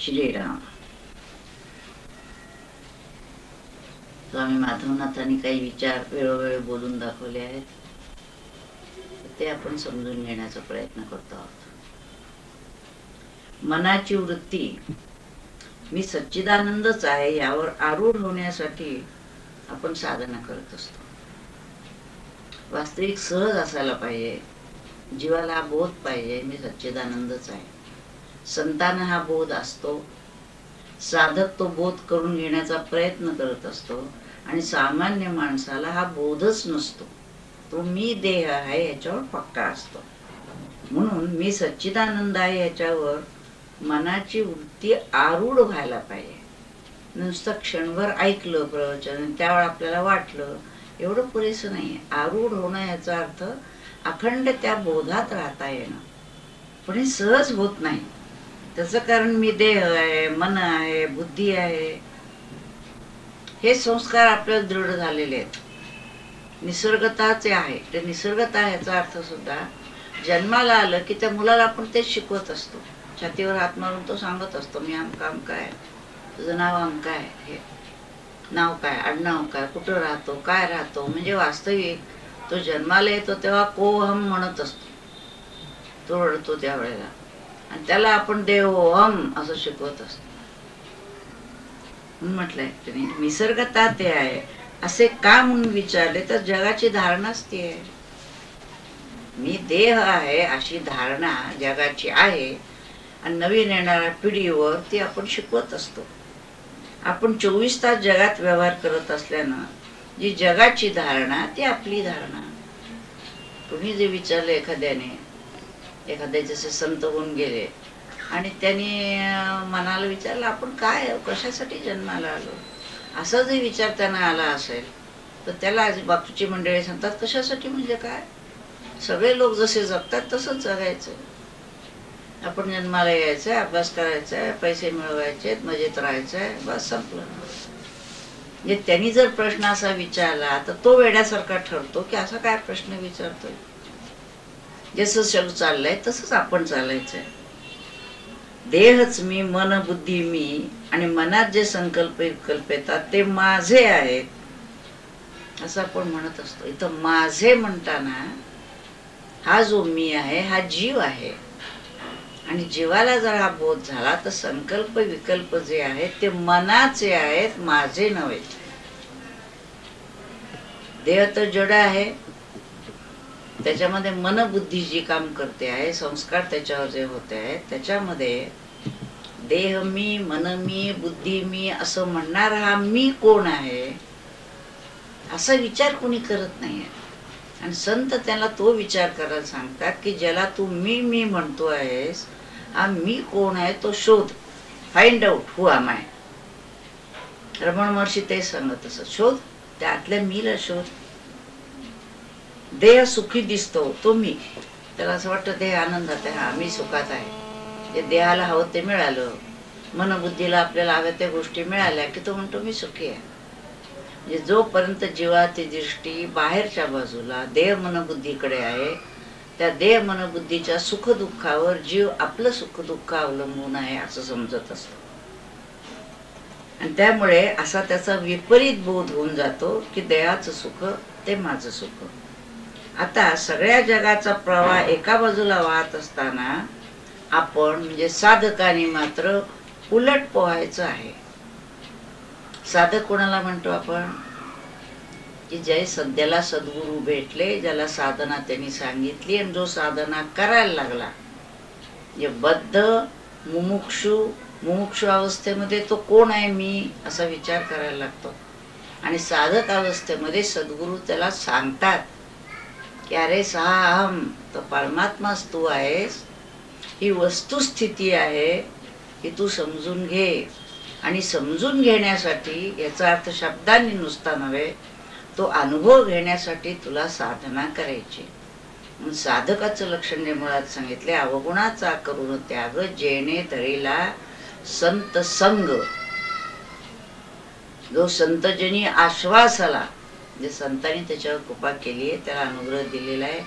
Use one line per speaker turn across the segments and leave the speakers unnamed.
श्रीराम. स्वामी माधवनाथांनी काही विचार वेळोवेळी बोलून दाखवले आहेत, ते आपण समजून घेण्याचा प्रयत्न करतो आहोत. मनाची वृत्ती मी सच्चिदानंदच आहे यावर आरूढ होण्यासाठी आपण साधना करत असतो. वास्तविक सहज असायला पाहिजे, जीवाला हा बोध पाहिजे मी सच्चिदानंदच आहे. संतांना हा बोध असतो, साधक तो बोध करून घेण्याचा प्रयत्न करत असतो, आणि सामान्य माणसाला हा बोधच नसतो. तो मी देह आहे याच्यावर पक्का असतो. म्हणून मी सच्चिदानंद आहे याच्यावर मनाची वृत्ती आरूढ व्हायला पाहिजे. नुसतं क्षणभर ऐकलं प्रवचन, त्यावेळी आपल्याला वाटलं एवढं पुरेसं नाही. आरूढ होणं याचा अर्थ अखंड त्या बोधात राहता येणं. पण हे सहज होत नाही. त्याचं कारण मी देह आहे, मन आहे, बुद्धी आहे, हे संस्कार आपल्याला दृढ झालेले आहेत. निसर्गताचे आहे. ते निसर्गता याचा अर्थ सुद्धा जन्माला आलं की त्या मुलाला आपण तेच शिकवत असतो. छातीवर हात मारून तो सांगत असतो मी आमका आमका आहे, तुझं नाव आमका आहे, हे नाव काय, आडनाव काय, कुठं राहतो, काय राहतो. म्हणजे वास्तविक तो जन्माला येतो तेव्हा कोहम म्हणत असतो, तो रडतो त्यावेळेला, आणि त्याला आपण देवोहम असं शिकवत असतो. म्हणून म्हटलंय तुम्ही निसर्गता ते आहे असे का म्हणून विचारले तर जगाची धारणाच ती आहे. मी देह आहे अशी धारणा जगाची आहे, आणि नवीन येणाऱ्या पिढीवर ती आपण शिकवत असतो. आपण 24 तास जगात व्यवहार करत असल्यानं जी जगाची धारणा ती आपली धारणा. तुम्ही जे विचारलं एखाद्याने जसे संत होऊन गेले आणि त्यांनी मनाला विचारलं आपण काय कशासाठी जन्माला आलो, असा जर विचार त्यांना आला असेल तर त्याला बाकीची मंडळी सांगतात कशासाठी म्हणजे काय, सगळे लोक जसे जगतात तसंच जगायचं. आपण जन्माला यायचंय, अभ्यास करायचाय, पैसे मिळवायचे, मजेत राहायचंय, बस संपलं. म्हणजे त्यांनी जर प्रश्न असा विचारला तर तो वेड्यासारखा ठरतो की असा काय प्रश्न विचारतोय. जसं जग चाललंय तसंच आपण चालायचंय. देहच मी, मन बुद्धी मी, आणि मनात जे संकल्प विकल्प येतात ते माझे आहेत असं आपण म्हणत असतो. इथं माझे म्हणताना हा जो मी आहे हा जीव आहे, आणि जीवाला जर हा बोध झाला तर संकल्प विकल्प जे आहेत ते मनाचे आहेत, माझे नव्हे. देह तर जड आहे, त्याच्यामध्ये मनबुद्धी जी काम करते आहे, संस्कार त्याच्यावर जे होते आहेत, त्याच्यामध्ये देह मी, मन मी, बुद्धी मी असं म्हणणारा हा मी कोण आहे असा विचार कोणी करत नाहीये. आणि संत त्याला तो विचार करायला सांगतात की ज्याला तू मी मी म्हणतो आहेस हा मी कोण आहे तो शोध, find out who am I. Ramana Maharshi ते सांगत असत, शोध, त्यातल्या मीला शोध. देह सुखी दिसतो तो मी, त्याला असं वाटतं देह आनंदात आहे, हा मी सुखात आहे. जे देहाला हवं ते मिळालं, मनबुद्धीला आपल्याला हव्या त्या गोष्टी मिळाल्या की तो म्हणतो मी सुखी आहे. म्हणजे जोपर्यंत जीवाची दृष्टी बाहेरच्या बाजूला देह मनबुद्धीकडे आहे, त्या देह मनबुद्धीच्या सुखदुःखावर जीव आपलं सुखदुःख अवलंबून आहे असं समजत असतो. आणि त्यामुळे असा त्याचा विपरीत बोध होऊन जातो की देहाचं सुख ते माझं सुख. आता सगळ्या जगाचा प्रवाह एका बाजूला वाहत असताना आपण म्हणजे साधकाने मात्र उलट पोहायचं आहे. साधक कोणाला म्हणतो आपण की जे सध्याला सद्गुरू भेटले, ज्याला साधना त्यांनी सांगितली, आणि जो साधना करायला लागला, जे बद्ध मुमुक्षु अवस्थेमध्ये तो कोण आहे मी असा विचार करायला लागतो. आणि साधक अवस्थेमध्ये सद्गुरू त्याला सांगतात की अरे सहा अहम, तर परमात्माच तू आहेस, ही वस्तुस्थिती आहे ही तू समजून घे. आणि समजून घेण्यासाठी याचा अर्थ शब्दांनी नुसता नव्हे, तो अनुभव घेण्यासाठी तुला साधना करायची. साधकाचं लक्षण मुळात सांगितले, अवगुणाचा करून त्याग जेणे धरीला संत संग. जो संतजनी आश्वासाला, जे संतांनी त्याच्यावर कृपा केली आहे, त्याला अनुग्रह दिलेला आहे,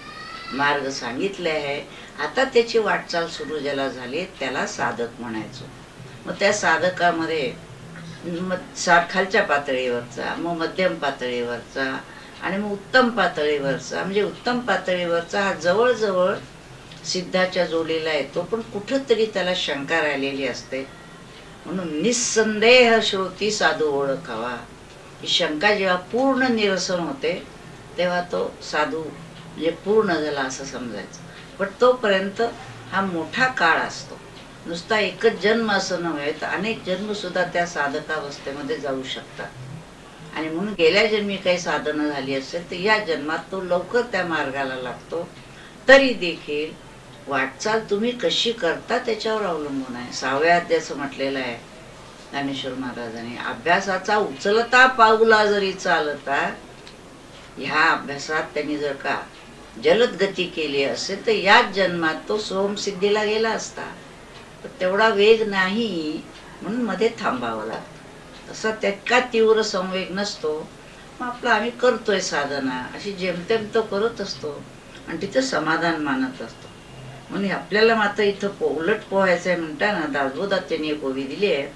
मार्ग सांगितले आहे, आता त्याची वाटचाल सुरू ज्याला झाली त्याला साधक म्हणायचो. मग त्या साधकामध्ये खालच्या पातळीवरचा, मग मध्यम पातळीवरचा आणि मग उत्तम पातळीवरचा, म्हणजे उत्तम पातळीवरचा हा जवळजवळ सिद्धाच्या जोडीला येतो, पण कुठंतरी त्याला शंका राहिलेली असते. म्हणून निस्संदेह श्रोती साधू ओळखावा. ही शंका जेव्हा पूर्ण निरसन होते तेव्हा तो साधू म्हणजे पूर्ण झाला असं समजायचं. पण तोपर्यंत हा मोठा काळ असतो. नुसता एकच जन्म असं नव्हे तर अनेक जन्म सुद्धा त्या साधकावस्थेमध्ये जाऊ शकतात. आणि म्हणून गेल्या जन्मी काही साधनं झाली असेल तर या जन्मात तो लवकर त्या मार्गाला लागतो. तरी देखील वाटचाल तुम्ही कशी करता त्याच्यावर अवलंबून आहे. 6व्या अध्यायाचं म्हटलेलं आहे ज्ञानेश्वर महाराजांनी, अभ्यासाचा उचलता पाऊला जरी चालता. ह्या अभ्यासात त्यांनी जर का जलद गती केली असेल तर याच जन्मात तो सोमसिद्धीला गेला असता. तर तेवढा वेग नाही, म्हणून मध्ये थांबावं लागतं. तसा तितका तीव्र संवेग नसतो. मग आपलं आम्ही करतोय साधना अशी जेमतेम तो करत असतो आणि तिथं समाधान मानत असतो. म्हणून आपल्याला मात्र इथं उलट पोहायचंय म्हणताना दासबोधात एक ओवी दिली आहे.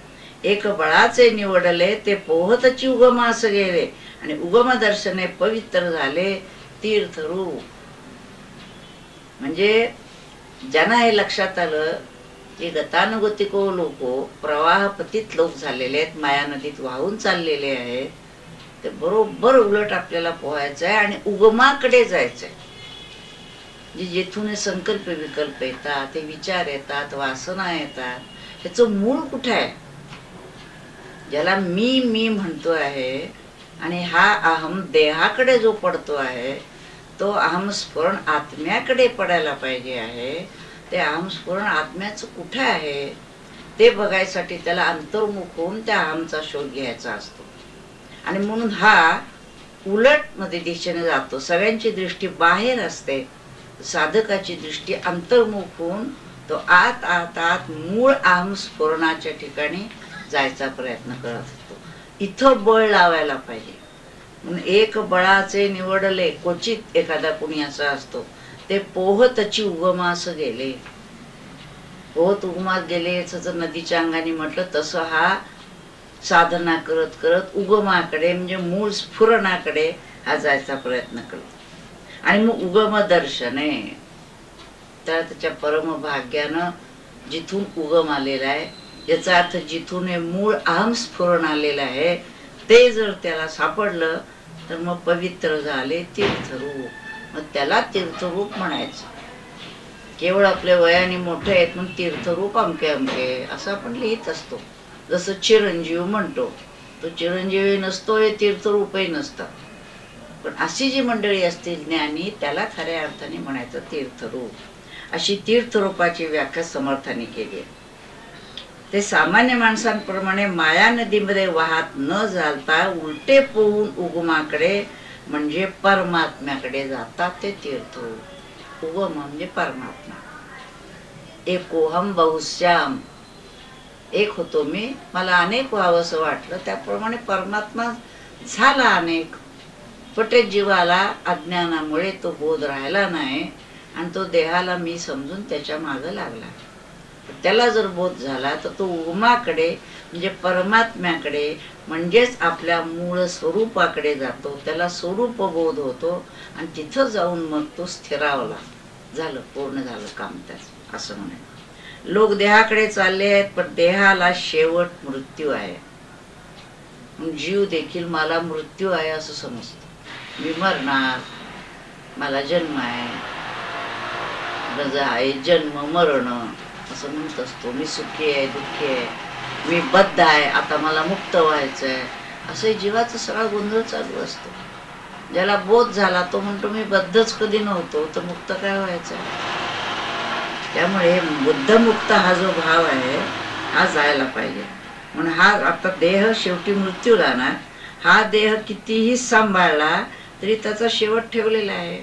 एक बळाचे निवडले ते पोहतची उगमास गेले आणि उगम दर्शने पवित्र झाले तीर्थरूप. म्हणजे ज्यांना हे लक्षात आलं की गतानुगतिको लोको प्रवाह पतित लोक झालेले आहेत, माया नदीत वाहून चाललेले आहेत, ते बरोबर उलट आपल्याला पोहायचं आहे आणि उगमाकडे जायचंय. जिथून संकल्प विकल्प येतात, ते विचार येतात, वासना येतात, त्याचं मूळ कुठे आहे? ज्याला मी मी म्हणतो आहे आणि हा अहम देहाकडे जो पडतो आहे तो अहम स्फुरण आत्म्याकडे पडायला पाहिजे आहे. ते अहम स्फुरण आत्म्याचं कुठे आहे ते बघायसाठी त्याला अंतर्मुख होऊन त्या अहमचा शोध घ्यायचा असतो. आणि म्हणून हा उलट मध्ये दिशेने जातो. सगळ्यांची दृष्टी बाहेर असते, साधकाची दृष्टी अंतर्मुख होऊन तो आत आत आत मूळ अहम स्फुरणाच्या ठिकाणी जायचा प्रयत्न करत असतो. इथं बळ लावायला पाहिजे. म्हणून एक बळाचे निवडले, क्वचित एखादा कुणी असा असतो, ते पोहतची उगमास गेले. पोहत उगमात गेले जर नदीच्या अंगाने म्हटलं तसं हा साधना करत करत उगमाकडे म्हणजे मूळ स्फुरणाकडे हा जायचा प्रयत्न करतो. आणि मग उगम दर्शने, तर त्याच्या परम भाग्यानं जिथून उगम आलेला आहे, याचा अर्थ जिथून हे मूळ अहम स्फुरण आलेलं आहे ते जर त्याला सापडलं तर मग पवित्र झाले तीर्थरूप. मग त्याला तीर्थरूप म्हणायचं. केवळ आपल्या वयाने मोठे आहेत म्हणून तीर्थरूप अमके अमके असं आपण लिहित असतो. जसं चिरंजीव म्हणतो, तो चिरंजीवी नसतो, हे तीर्थरूपही नसतं. पण अशी जी मंडळी असतील ज्ञानी त्याला खऱ्या अर्थाने म्हणायचं तीर्थरूप. अशी तीर्थरूपाची व्याख्या समर्थाने केली आहे. ते सामान्य माणसांप्रमाणे माया नदीमध्ये वाहत न जाता उलटे पोहून उगमाकडे म्हणजे परमात्म्याकडे जातात. ते तीर्थरूप. उगम म्हणजे परमात्मा. एकोहम बहुश्याम, एक होतो मी, मला अनेक व्हावंसं वाटलं, त्याप्रमाणे परमात्मा झाला अनेक. पटे जीवाला अज्ञानामुळे तो बोध राहिला नाही आणि तो देहाला मी समजून त्याच्या मागे लागला. त्याला जर बोध झाला तर तो उगमाकडे म्हणजे परमात्म्याकडे म्हणजेच आपल्या मूळ स्वरूपाकडे जातो. त्याला स्वरूप बोध होतो आणि तिथं जाऊन मग तो स्थिरावला. झालं, पूर्ण झालं काम त्याचं, असं म्हणे. लोक देहाकडे चालले आहेत पण देहाला शेवट मृत्यू आहे. जीव देखील मला मृत्यू आहे असं समजतो. मी मरणार, मला जन्म आहे, रजा आहे, जन्म मरण असं म्हणत असतो. मी सुखी आहे, दुःखी आहे, मी बद्ध आहे, आता मला मुक्त व्हायचं आहे, असं जीवाचा सगळा गोंधळ चालू असतो. ज्याला बोध झाला तो म्हणतो मी बद्धच कधी नव्हतो, तर मुक्त काय व्हायचं. त्यामुळे बुद्धमुक्त हा जो भाव आहे हा जायला पाहिजे. म्हणून हा आता देह शेवटी मृत्यू जाणार. हा देह कितीही सांभाळला तरी त्याचा शेवट ठेवलेला आहे.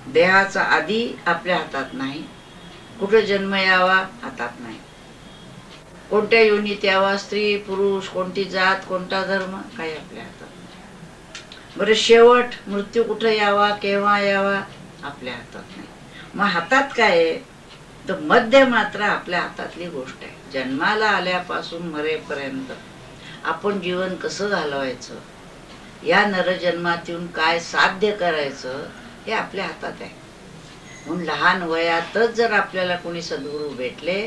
देहाचा आधी आपल्या हातात नाही. कुठे जन्म यावा हातात नाही. कोणत्या योनीत यावा, स्त्री पुरुष, कोणती जात, कोणता धर्म, काही आपल्या हातात नाही. बरं, शेवट मृत्यू कुठे यावा, केव्हा यावा, आपल्या हातात नाही. मग हातात काय आहे? तर मध्य मात्र आपल्या हातातली गोष्ट आहे. जन्माला आल्यापासून मरेपर्यंत आपण जीवन कसं घालवायचं, या नरजन्मात येऊन काय साध्य करायचं, हे आपल्या हातात आहे. म्हणून लहान वयातच जर आपल्याला कोणी सद्गुरू भेटले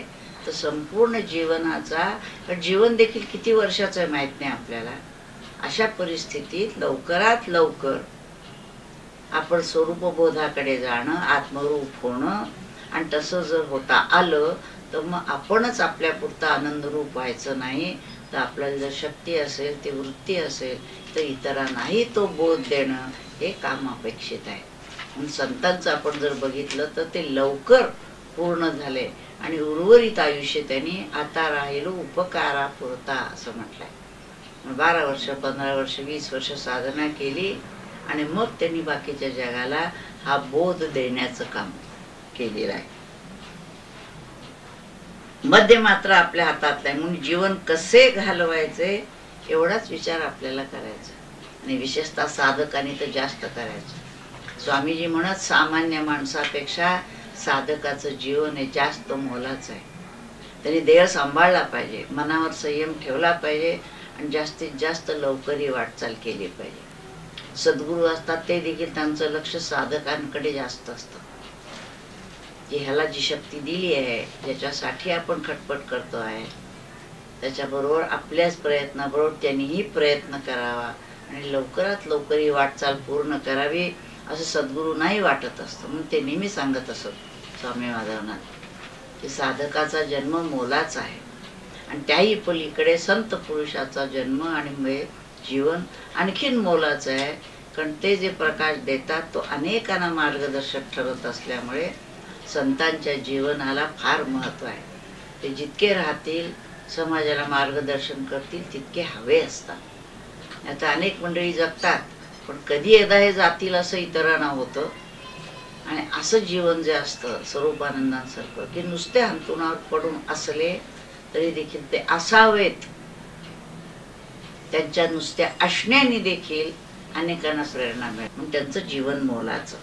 तर संपूर्ण जीवनाचा, जीवन देखील किती वर्षाचं आहे माहित नाही आपल्याला, अशा परिस्थितीत लवकरात लवकर आपण स्वरूपबोधाकडे जाणं, आत्मरूप होणं, आणि तसं जर होता आलं तर मग आपणच आपल्यापुरता आनंदरूप व्हायचं नाही, तर आपल्याला जर शक्ती असेल, ती वृत्ती असेल, तर इतरांनाही तो बोध देणं हे काम अपेक्षित आहे. म्हणून संतांचं आपण जर बघितलं तर ते लवकर पूर्ण झाले आणि उर्वरित आयुष्य त्यांनी आता राहिलो उपकारापुरता असं म्हटलंय. 12 वर्ष, 15 वर्ष, 20 वर्ष साधना केली आणि मग त्यांनी बाकीच्या जगाला हा बोध देण्याचं काम केलेलं आहे. मध्य मात्र आपल्या हातातलं आहे. म्हणून जीवन कसे घालवायचे एवढाच विचार आपल्याला करायचा, आणि विशेषतः साधकांनी तर जास्त करायचं. स्वामीजी म्हणत, सामान्य माणसापेक्षा साधकाचं जीवन हे जास्त मोलाचं आहे. त्यांनी देह सांभाळला पाहिजे, मनावर संयम ठेवला पाहिजे आणि जास्तीत जास्त लवकरी वाटचाल केली पाहिजे. सद्गुरू असतात ते देखील त्यांचं लक्ष साधकांकडे जास्त असतं, की ह्याला जी शक्ती दिली आहे, ज्याच्यासाठी आपण खटपट करतो आहे, त्याच्याबरोबर आपल्याच प्रयत्नाबरोबर त्यांनीही प्रयत्न करावा आणि लवकरात लवकर ही वाटचाल पूर्ण करावी असं सद्गुरूंनाही वाटत असतं. म्हणून ते नेहमी सांगत असत स्वामी माधवनाथ, की साधकाचा जन्म मोलाचा आहे आणि त्याही पलीकडे संत पुरुषाचा जन्म आणि जीवन आणखीन मोलाचं आहे. कारण ते जे प्रकाश देतात तो अनेकांना मार्गदर्शक ठरत असल्यामुळे संतांच्या जीवनाला फार महत्व आहे. ते जितके राहतील, समाजाला मार्गदर्शन करतील, तितके हवे असतात. आता अनेक मंडळी जगतात, पण कधी एकदा हे जातील असं इतरांना होतं. आणि असं जीवन जे असतं स्वरूपानंदांसारखं, की नुसते अंतरुणावर पडून असले तरी देखील ते असावेत, त्यांच्या नुसत्या असण्याने देखील अनेकांना प्रेरणा मिळते. म्हणून त्यांचं जीवन मोलाचं.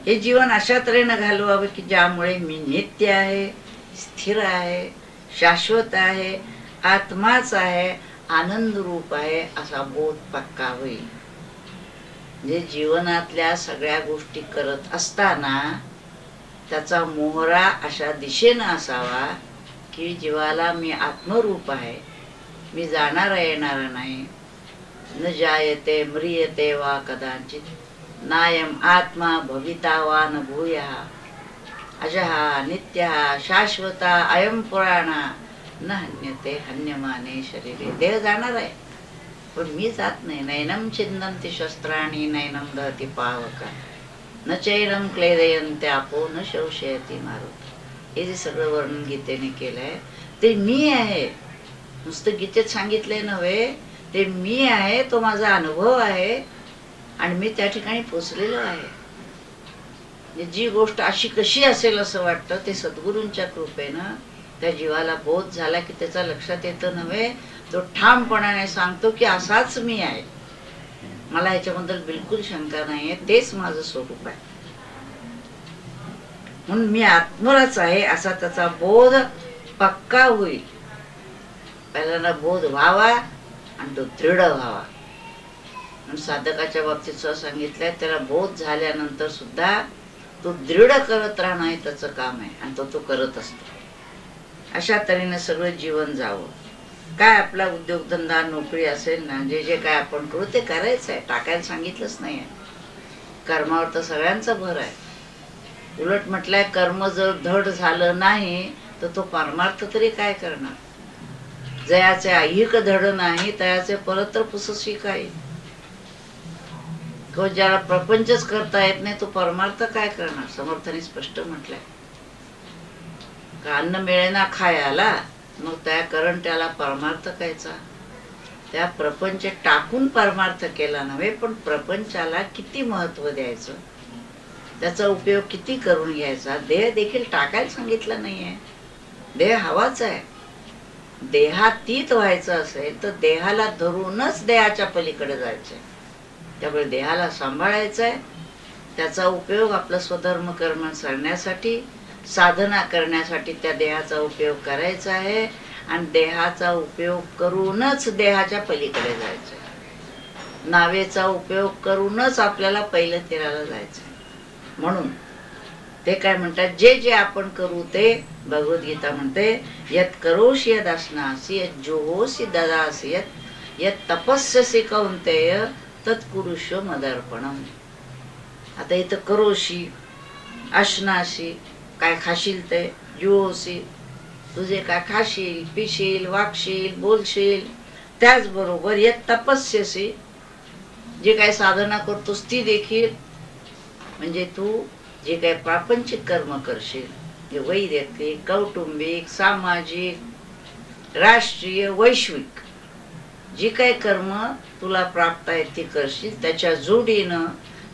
हे जीवन अशा तऱ्हेनं घालवावं की ज्यामुळे मी नित्य आहे, स्थिर आहे, शाश्वत आहे, आत्माच आहे, आनंद रूप आहे असा बोध पक्का होईल. जे जीवनातल्या सगळ्या गोष्टी करत असताना त्याचा मोहरा अशा दिशेनं असावा की जीवाला मी आत्मरूप आहे, मी जाणारा येणारा नाही. न जायते म्रियते वा कदाचित, नायम आत्मा भविता वा न भूयः, अजहा नित्यः शाश्वता अयम पुराणा, न हन्यते हन्यमाने शरीरे. देह जाणार आहे पण मी जात नाही. नैनम छिंदन्ति शस्त्राणि नैनम दहति पावक, न चैनम क्लेदयन्ते आपो न शोषयति मारुत. हे जे सगळं वर्णन गीतेने केलंय ते मी आहे. नुसतं गीतेत सांगितलंय नव्हे, ते मी आहे, तो माझा अनुभव आहे आणि मी त्या ठिकाणी पोचलेलो आहे. जी गोष्ट अशी कशी असेल असं वाटतं, ते सद्गुरूंच्या कृपेनं त्या जीवाला बोध झाला की त्याचा लक्षात येतं नव्हे, तो ठामपणाने सांगतो की असाच मी आहे, मला ह्याच्याबद्दल बिलकुल शंका नाहीये, तेच माझं स्वरूप आहे. म्हणून मी आत्मराच आहे असा त्याचा बोध पक्का होईल. पहिल्यांदा बोध व्हावा आणि तो दृढ व्हावा. साधकाच्या बाबतीत असं सांगितलंय, त्याला बोध झाल्यानंतर सुद्धा तो दृढ करत राहणं हे त्याचं काम आहे आणि तो करत असतो. अशा तऱ्हेने सगळं जीवन जावं. काय आपला उद्योगधंदा नोकरी असेल ना, जे जे काय आपण करू ते करायचं आहे, टाकायला सांगितलंच नाही. कर्मावर तर सगळ्यांचा भर आहे. उलट म्हटलंय, कर्म जर धड झालं नाही तर तो परमार्थ तरी काय करणार. जयाचे ऐहिक धड नाही तयाचे परत तर पुसशी काय. ज्याला प्रपंचच करता येत नाही तो परमार्थ काय करणार. समर्थाने स्पष्ट म्हटलंय, का अन्न मिळेना खायला, मग त्या करंट्याला परमार्थ कायचा. त्या प्रपंच टाकून परमार्थ केला नव्हे, पण प्रपंचाला किती महत्व द्यायचं, त्याचा उपयोग किती करून घ्यायचा. देह देखील टाकायला सांगितलं नाहीये. देह हवाच आहे. देहातीत व्हायचं असेल तर देहाला धरूनच देहाच्या पलीकडे जायचंय. त्यामुळे देहाला सांभाळायचंय, त्याचा उपयोग आपलं स्वधर्म कर्म करण्यासाठी, साधना करण्यासाठी त्या देहाचा उपयोग करायचा आहे आणि देहाचा उपयोग करूनच देहाच्या पलीकडे जायचं आहे. नावेचा उपयोग करूनच आपल्याला पहिलं तीराला जायचं आहे. म्हणून ते काय म्हणतात, जे जे आपण करू ते भगवद्गीता म्हणते, यत् करोषि यदास्नासि यत् जुहोषि ददासि यत् तपस्यसि कौन्तेय तत्कुरुष्व मदर्पणम. आता इथं करोषि, अश्नाशी काय खाशील ते, जुहोषि तुझे काय खाशील, पिशील, वागशील, बोलशील, त्याचबरोबर यत् तपस्यसि जे काय साधना करतोस ती देखील, म्हणजे तू जे काही प्रापंचिक कर्म करशील, जे वैयक्तिक, कौटुंबिक, सामाजिक, राष्ट्रीय, वैश्विक जी काही कर्म तुला प्राप्त आहेत ती करशील, त्याच्या जोडीनं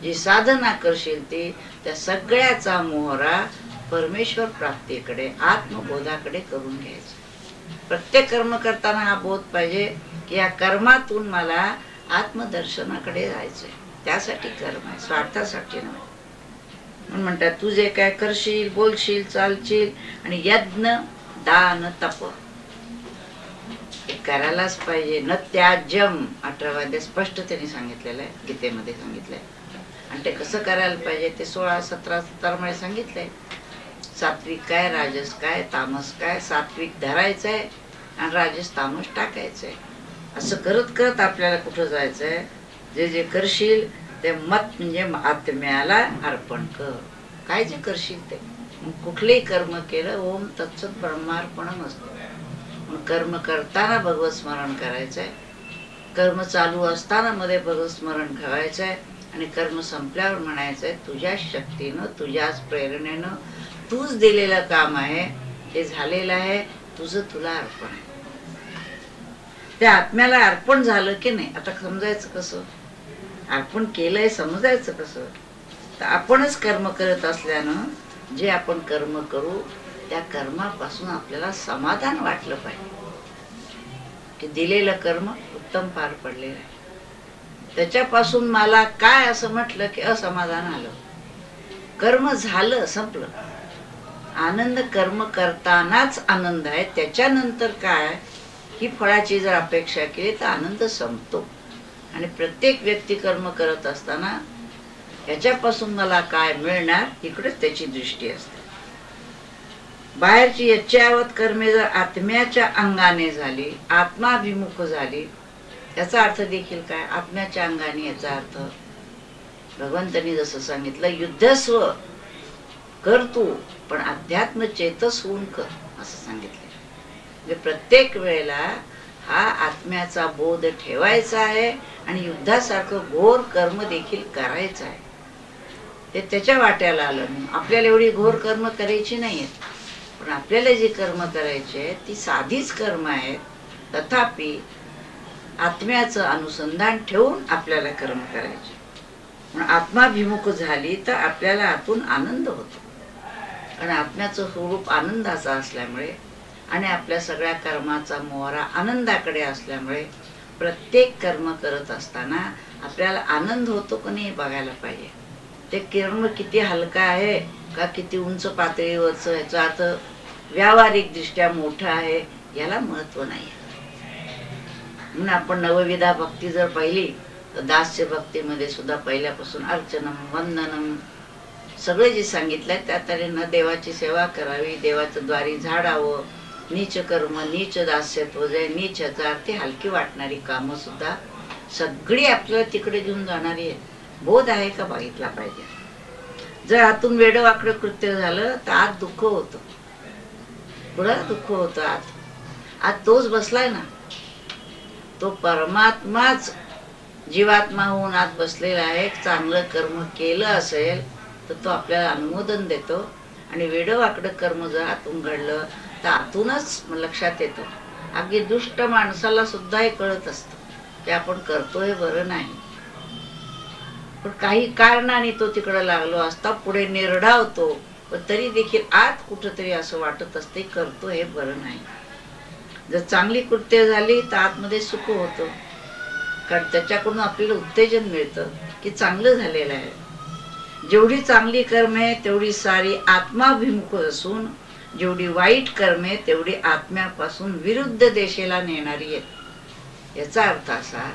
जी साधना करशील ती, त्या सगळ्याचा मोहरा परमेश्वर प्राप्तीकडे, आत्मबोधाकडे करून घ्यायचा. प्रत्येक कर्म करताना हा बोध पाहिजे की या कर्मातून मला आत्मदर्शनाकडे जायचंय. त्यासाठी कर्म आहे, स्वार्थासाठी नाही. म्हणून म्हणतात तू जे काय करशील, बोलशील, चालशील आणि यज्ञ, दान, तप हे करायलाच पाहिजे. न त्याज्यम 18व्या अध्यायात स्पष्ट त्यांनी सांगितलेलं आहे, गीतेमध्ये सांगितलंय. आणि ते कसं करायला पाहिजे ते 16, 17, 17 मध्ये सांगितलंय. सात्विक काय, राजस काय, तामस काय. सात्विक धरायचंय आणि राजस तामस टाकायचंय. असं करत करत आपल्याला कुठं जायचंय, जे जे करशील ते मत म्हणजे आत्म्याला अर्पण कर. काय जे करशील ते, कुठलेही कर्म केलं ओम तत्सत ब्रह्मार्पणम असतं. कर्म करताना भगवत स्मरण करायचंय, कर्म चालू असताना मध्ये भगवत स्मरण ठेवायचंय आणि कर्म संपल्यावर म्हणायचंय तुझ्या शक्तीनं, तुझ्याच प्रेरणेनं तूच दिलेलं काम आहे, ते झालेलं आहे, तुझं तुला अर्पण आहे. त्या आत्म्याला अर्पण झालं की नाही, आता समजायचं कसं, अर्पण केलंय समजायचं कसं, तर आपणच कर्म करत असल्यानं जे आपण कर्म करू त्या कर्मापासून आपल्याला समाधान वाटलं पाहिजे की दिलेलं कर्म उत्तम पार पडलेलं आहे. त्याच्यापासून मला काय असं म्हटलं की असमाधान आलं. कर्म झालं, संपलं. आनंद कर्म करतानाच आनंद आहे. त्याच्यानंतर काय, ही फळाची जर अपेक्षा केली तर आनंद संपतो. आणि प्रत्येक व्यक्ती कर्म करत असताना याच्यापासून मला काय मिळणार इकडेच त्याची दृष्टी असते. बाहेरची यच्चावत कर्मे जर आत्म्याच्या अंगाने झाली, आत्माभिमुख झाली, याचा अर्थ देखील काय, आत्म्याच्या अंगाने. याचा अर्थ भगवंतांनी जसं सांगितलं, युद्धस्व कर तू पण अध्यात्म चेतस होऊन कर, असं सांगितलं. म्हणजे प्रत्येक वेळेला हा आत्म्याचा बोध ठेवायचा आहे आणि युद्धासारखं घोर कर्म देखील करायचं आहे. ते त्याच्या वाट्याला आलं. आपल्याला एवढी घोर कर्म करायची नाहीये, पण आपल्याला जी कर्म करायची आहे ती साधीच कर्म आहेत. तथापि आत्म्याचं अनुसंधान ठेवून आपल्याला कर्म करायचे. म्हणून आत्माभिमुख झाली तर आपल्याला आतून आनंद होतो. कारण आत्म्याचं स्वरूप आनंदाचा असल्यामुळे आणि आपल्या सगळ्या कर्माचा मोहरा आनंदाकडे असल्यामुळे प्रत्येक कर्म करत असताना आपल्याला आनंद होतो का नाही बघायला पाहिजे. ते कर्म किती हलका आहे का किती उंच पातळीवरचं, याचा अर्थ व्यावहारिक दृष्ट्या मोठं आहे, याला महत्व नाही. म्हणून आपण नवविधा भक्ती जर पाहिली तर दास्य भक्तीमध्ये सुद्धा पहिल्यापासून अर्चनम, वंदनम सगळे जे सांगितलंय त्या तऱ्हेनं देवाची सेवा करावी, देवाचं द्वारी झाडावं, नीच कर्म, नीच दास्यत्व, जे नीच याचा अर्थ हलकी वाटणारी कामं सुद्धा सगळी आपल्याला तिकडे घेऊन जाणारी आहेत. बोध आहे का बघितला पाहिजे. जर आतून वेडं वाकडं कृत्य झालं तर आत दुःख होतं. कुणाला दुःख होतं आत तोच बसलाय ना, तो परमात्माच जीवात्मा होऊन आत बसलेला आहे. चांगलं कर्म केलं असेल तर तो आपल्याला अनुमोदन देतो आणि वेडं वाकडं कर्म जर आतून घडलं तर आतूनच लक्षात येतं. अगदी दुष्ट माणसाला सुद्धा हे कळत असतं की आपण करतोय बरं नाही, पण काही कारणाने तो तिकडे लागलो असता, पुढे निर्ढावतो, पण तरी देखील आत कुठंतरी असं वाटत असते करतो हे बरं नाही. जर चांगली कृत्य झाली तर आतमध्ये सुख होतं, कारण त्याच्याकडून आपल्याला उत्तेजन मिळतं की चांगलं झालेलं आहे. जेवढी चांगली कर्मे तेवढी सारी आत्माभिमुख असून जेवढी वाईट कर्मे तेवढी आत्म्यापासून विरुद्ध दिशेला नेणारी आहेत. याचा अर्थ असा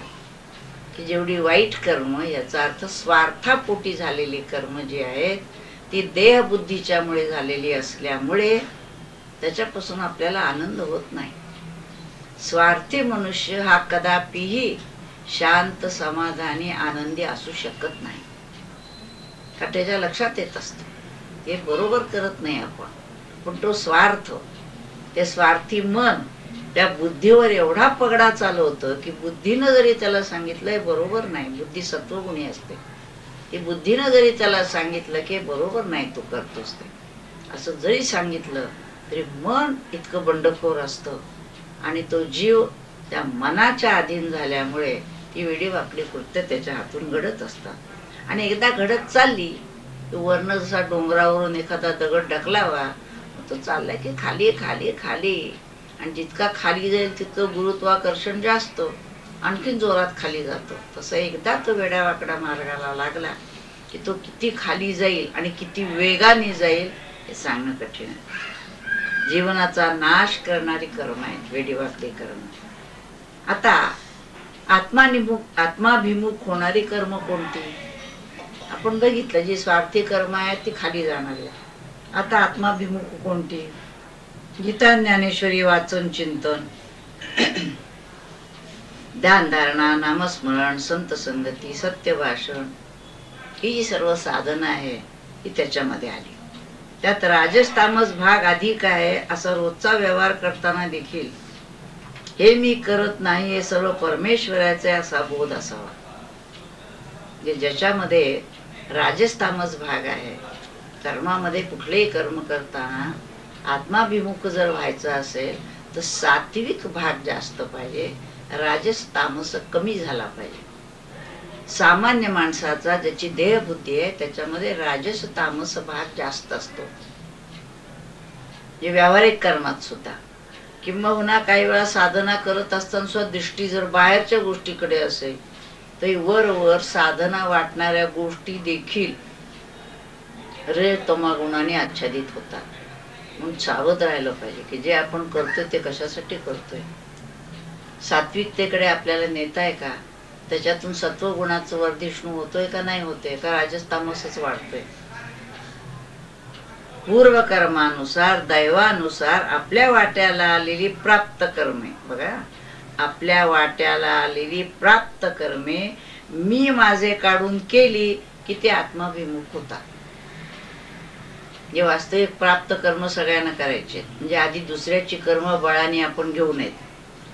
की जेवढी वाईट कर्म, याचा अर्थ स्वार्थापोटी झालेली कर्म जी आहेत ती देहबुद्धीच्या मुळे झालेली असल्यामुळे त्याच्यापासून आपल्याला आनंद होत नाही. स्वार्थी मनुष्य हा कदापिही शांत, समाधानी, आनंदी असू शकत नाही. का त्याच्या लक्षात येत असतं हे बरोबर करत नाही आपण, पण तो स्वार्थ, ते स्वार्थी मन त्या बुद्धीवर एवढा पगडा चालवतं की बुद्धीनं जरी त्याला सांगितलंय बरोबर नाही, बुद्धी सत्वगुणी असते, ती बुद्धीनं जरी त्याला सांगितलं की बरोबर नाही तू करतोस ते, असं जरी सांगितलं तरी मन इतकं बंडखोर असतं आणि तो जीव त्या मनाच्या अधीन झाल्यामुळे ती वेडीवाकडी कृत्य त्याच्या हातून घडत असतात. आणि एकदा घडत चालली वरनं जसा डोंगरावरून एखादा दगड ढकलावा तो चाललाय की खाली खाली खाली, आणि जितका खाली जाईल तितकं गुरुत्वाकर्षण जास्त, आणखीन जोरात खाली जातो. तसं एकदा तो वेड्यावाकडा मार्गाला लागला की तो किती खाली जाईल आणि किती वेगाने जाईल हे सांगणं कठीण आहे. जीवनाचा नाश करणारी कर्म आहेत वेडीवाकडी कर्म. आता आत्माभिमुख होणारी कर्म कोणती? आपण बघितलं जी स्वार्थी कर्म आहेत ती खाली जाणारी. आता आत्माभिमुख कोणती? गीता, ज्ञानेश्वरी, वाचन, चिंतन, ध्यानधारणा, नामस्मरण, संत संगती, सत्य भाषण, ही जी सर्व साधनं आहे ही त्याच्यामध्ये आली. त्यात राजस तामस भाग अधिक आहे असा रोजचा व्यवहार करताना देखील हे मी करत नाही, हे सर्व परमेश्वराचे असा बोध असावा. ज्याच्यामध्ये राजस तामस भाग आहे, कर्मामध्ये कुठलेही कर्म करताना आत्माभिमुख जर व्हायचं असेल तर सात्विक भाग जास्त पाहिजे, राजस तामस कमी झाला पाहिजे. सामान्य माणसाचा ज्याची देहबुद्धी आहे त्याच्यामध्ये राजस तामस भाग जास्त असतो. जे व्यावहारिक कर्मात सुद्धा, किंबहुना काही वेळा साधना करत असताना सुद्धा दृष्टी जर बाहेरच्या गोष्टीकडे असेल तर वर साधना वाटणाऱ्या गोष्टी देखील रजोतमगुणाने आच्छादित होतात. म्हणून सावध राहिलं पाहिजे की जे आपण करतोय ते कशासाठी करतोय. सात्विकतेकडे आपल्याला नेताय का? त्याच्यातून सत्वगुणाचं वर्धिष्णू होतोय का नाही होतोय, का राजस तामसच वाढतोय. पूर्व कर्मानुसार, दैवानुसार आपल्या वाट्याला आलेली प्राप्त कर्मे, बघा, आपल्या वाट्याला आलेली प्राप्त कर्मे मी माझे काढून केली की ते आत्माभिमुख होतात. जे वास्तविक प्राप्त कर्म सगळ्यांना करायचे, म्हणजे आधी दुसऱ्याची कर्म बळाने आपण घेऊ नयेत,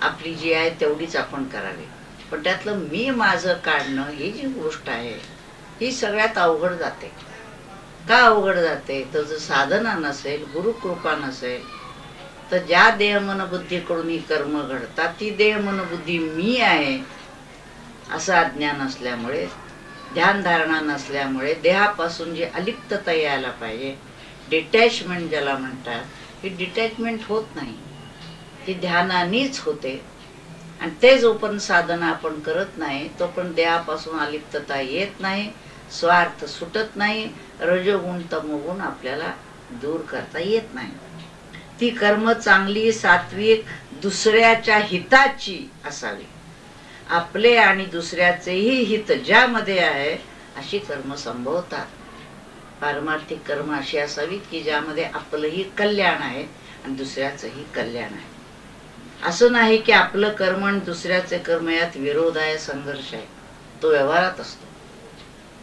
आपली जी आहे तेवढीच आपण करावी. पण त्यातलं मी माझं काढणं ही जी गोष्ट आहे ही सगळ्यात अवघड जाते. का अवघड जाते? तर जर साधना नसेल, गुरुकृपा नसेल, तर ज्या देह मन बुद्धीकडून ही कर्म घडतात ती देह मन बुद्धी मी आहे असं अज्ञान असल्यामुळे, ध्यान धारणा नसल्यामुळे देहापासून जी अलिप्तता यायला पाहिजे, डिटॅचमेंट ज्याला म्हणतात, ही डिटॅचमेंट होत नाही, ती ध्यानानेच होते. आणि ते जोपर्यंत साधना आपण करत नाही तोपर्यंत देहापासून अलिप्तता येत नाही, स्वार्थ सुटत नाही, रजोगुण तमोगुण आपल्याला दूर करता येत नाही. ती कर्म चांगली, सात्विक, दुसऱ्याच्या हिताची असावी. आपले आणि दुसऱ्याचेही हित ज्यामध्ये आहे अशी कर्म संभवतात. पारमार्थिक कर्म अशी असावीत की ज्यामध्ये आपलंही कल्याण आहे आणि दुसऱ्याचंही कल्याण आहे. असं नाही की आपलं कर्म आणि दुसऱ्याचे कर्म यात विरोध आहे, संघर्ष आहे. तो व्यवहारात असतो.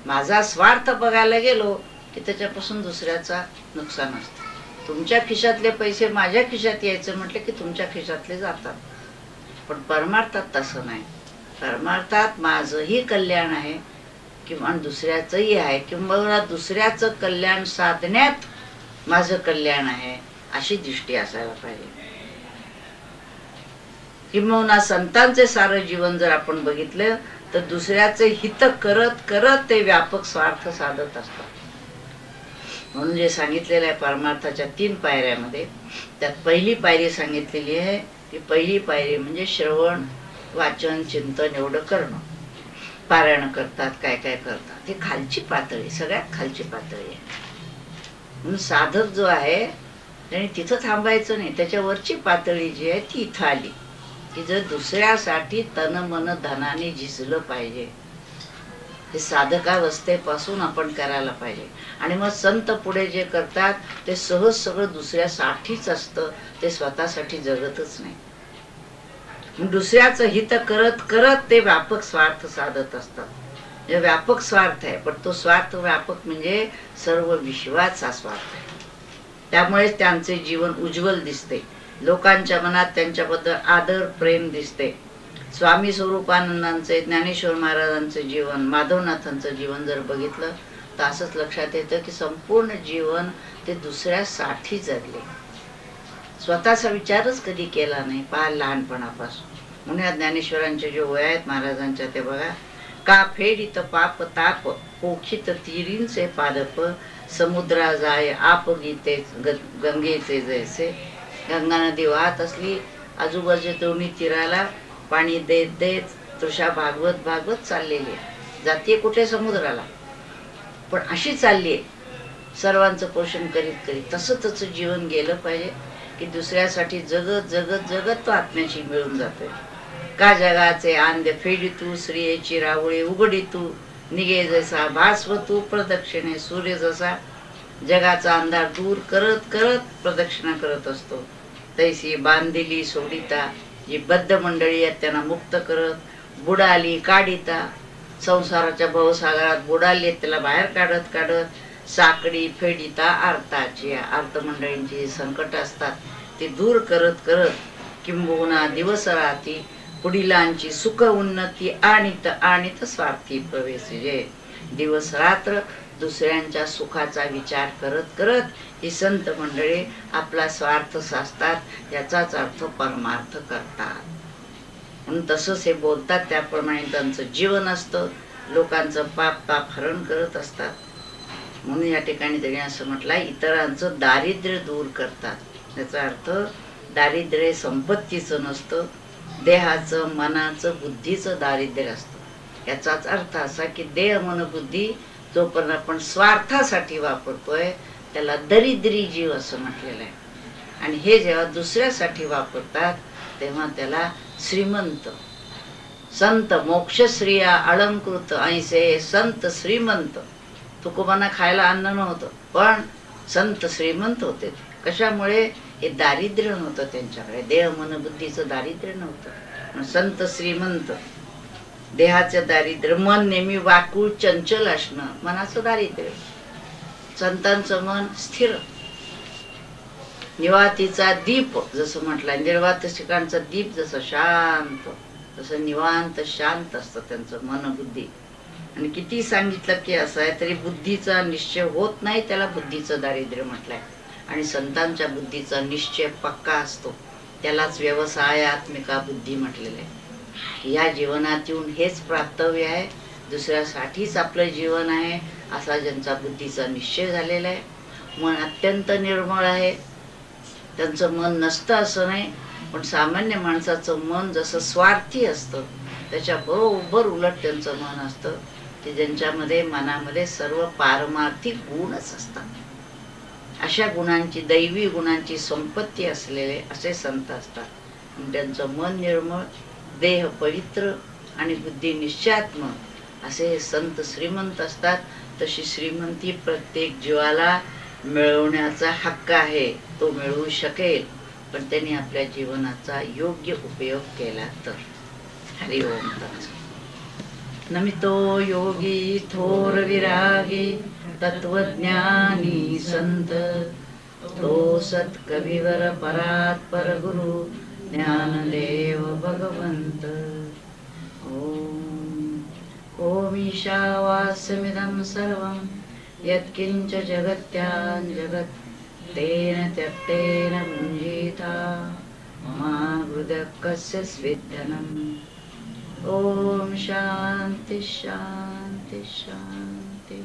माझा स्वार्थ बघायला गेलो की त्याच्यापासून दुसऱ्याचा नुकसान असतं. तुमच्या खिशातले पैसे माझ्या खिशात यायचं म्हटलं की तुमच्या खिशातले जातात. पण परमार्थात तसं नाही. परमार्थात माझंही कल्याण आहे किंवा दुसऱ्याचंही आहे, किंवा दुसऱ्याचं कल्याण साधण्यात माझं कल्याण आहे अशी दृष्टी असायला पाहिजे. किंवा संतांचे सारं जीवन जर आपण बघितलं तर दुसऱ्याचे हित करत करत ते व्यापक स्वार्थ साधत असतात. म्हणून जे सांगितलेलं आहे परमार्थाच्या 3 पायऱ्यामध्ये, त्यात पहिली पायरी सांगितलेली आहे. ती पहिली पायरी म्हणजे श्रवण, वाचन, चिंतन एवढं करणं. पारायण करतात, काय काय करतात. ही खालची पातळी, सगळ्यात खालची पातळी आहे. म्हणून साधक जो आहे त्याने तिथं थांबायचं नाही. त्याच्यावरची पातळी जी आहे ती इथं आली की जर दुसऱ्यासाठी तन मन धनाने झिजलं पाहिजे, हे साधकावस्थेपासून आपण करायला पाहिजे. आणि मग संत पुढे जे करतात ते सहज सगळं दुसऱ्यासाठीच असतं, ते स्वतःसाठी जगतच नाही. दुसऱ्याचं हित करत करत ते व्यापक स्वार्थ साधत असतात. हे व्यापक स्वार्थ आहे, पण तो स्वार्थ व्यापक म्हणजे सर्व विश्वाचा स्वार्थ आहे. त्यामुळे त्यांचे जीवन उज्ज्वल दिसते, लोकांच्या मनात त्यांच्याबद्दल आदर प्रेम दिसते. स्वामी स्वरूपानंदांचे, ज्ञानेश्वर महाराजांचे जीवन, माधवनाथांचं जीवन जर बघितलं तर असंच लक्षात येतं की संपूर्ण जीवन ते दुसऱ्यासाठी जगले, स्वतःचा विचारच कधी केला नाही पहा लहानपणापासून. म्हणून या ज्ञानेश्वरांचे जे वय आहेत महाराजांच्या ते बघा. का फेडित पाप ताप पोखित तीरींचे पादप, समुद्रा जाय आप गीते गंगेचे जैसे. गंगा नदी वाहत असली, आजूबाजू दोन्ही तीराला पाणी देत देत तृषा भागवत भागवत चाललेली आहे, जातीये कुठे समुद्राला, पण अशी चालली आहे सर्वांचं पोषण करीत करीत. तसं तसं जीवन गेलं पाहिजे की दुसऱ्यासाठी जगत जगत जगत तो आत्म्याशी मिळून जातोय. का जगाचे आंध्य फेडी तू, स्त्रियेची रावळे उघडी तू, निघे जैसा भास्व तू प्रदक्षिणे सूर्य जसा. जगाचा अंधार दूर करत करत प्रदक्षिणा करत असतो, तैसी बांधिली सोडिता, जी बद्ध मंडळी आहेत त्यांना मुक्त करत, बुडाली काढिता, संसाराच्या भवसागरात बुडाली आहेत त्याला बाहेर काढत काढत, साकडी फेडिता आर्ताची. आर्त मंडळींची संकट असतात ते दूर करत करत, किंबहुना दिवस राती, पुढीलांची सुख उन्नती आणित आणित स्वार्थी प्रवेश. जे दिवस रात्र दुसऱ्यांच्या सुखाचा विचार करत करत ही संत मंडळी आपला स्वार्थ साधतात, याचाच अर्थ परमार्थ करतात. म्हणून तसंच हे बोलतात त्याप्रमाणे त्यांचं जीवन असतं, लोकांचं पाप ताप हरण करत असतात. म्हणून या ठिकाणी त्यांनी असं म्हटलं इतरांचं दारिद्र्य दूर करतात. याचा अर्थ दारिद्र्य संपत्तीचं नसतं, देहाचं मनाचं बुद्धीचं दारिद्र्य असतं. याचाच अर्थ असा की देह मन बुद्धी जोपर्यंत आपण स्वार्थासाठी वापरतोय त्याला दरिद्री जीव असं म्हटलेलं आहे. आणि हे जेव्हा दुसऱ्यासाठी वापरतात तेव्हा त्याला श्रीमंत. संत मोक्षश्रिया अलंकृत ऐसे संत श्रीमंत. तुकोबांना खायला अन्न नव्हतं पण संत श्रीमंत होते. कशामुळे? हे दारिद्र्य नव्हतं त्यांच्याकडे, देह मन बुद्धीचं दारिद्र्य नव्हतं. संत श्रीमंत. देहाचं दारिद्र्य, मन नेहमी वाकूळ चंचल असणं मनाचं दारिद्र्य. संतांचं मन स्थिर, निवातीचा दीप जसं म्हटलं, निर्वात ठिकाणचा दीप जसं शांत, तसं निवांत शांत असतं त्यांचं मन बुद्धी. आणि किती सांगितलं की असं आहे तरी बुद्धीचा निश्चय होत नाही, त्याला बुद्धीचं दारिद्र्य म्हटलंय. आणि संतांच्या बुद्धीचा निश्चय पक्का असतो, त्यालाच व्यवसायात्मिका बुद्धी म्हटलेलं आहे. या जीवनात येऊन हेच प्राप्तव्य आहे, दुसऱ्यासाठीच आपलं जीवन आहे असा ज्यांचा बुद्धीचा निश्चय झालेला आहे. मन अत्यंत निर्मळ आहे, त्यांचं मन नसतं असं नाही, पण सामान्य माणसाचं मन जसं स्वार्थी असतं त्याच्या बरोबर उलट त्यांचं मन असतं, की ज्यांच्यामध्ये मनामध्ये सर्व पारमार्थिक गुणच असतात. अशा गुणांची, दैवी गुणांची संपत्ती असलेले असे संत असतात. त्यांचं मन निर्मळ, देह पवित्र आणि बुद्धी निश्चयात्मक असे हे संत श्रीमंत असतात. तशी श्रीमंती प्रत्येक जीवाला मिळवण्याचा हक्क आहे, तो मिळवू शकेल पण त्यांनी आपल्या जीवनाचा योग्य उपयोग केला तर. हरि ओम तत्सत. नमितो योगी थोर विरागी तत्वज्ञानी संत, तो सत्कविवर परात परगुरु ज्ञानदेव भगवंत. ओम ईशावास्यमिदं सर्वं यत्किंच जगत्यां जगत् तेन त्यक्तेन मुञ्जीता मा हृदय कस्य स्विद्धनम्. ओम शांति शांति शांति.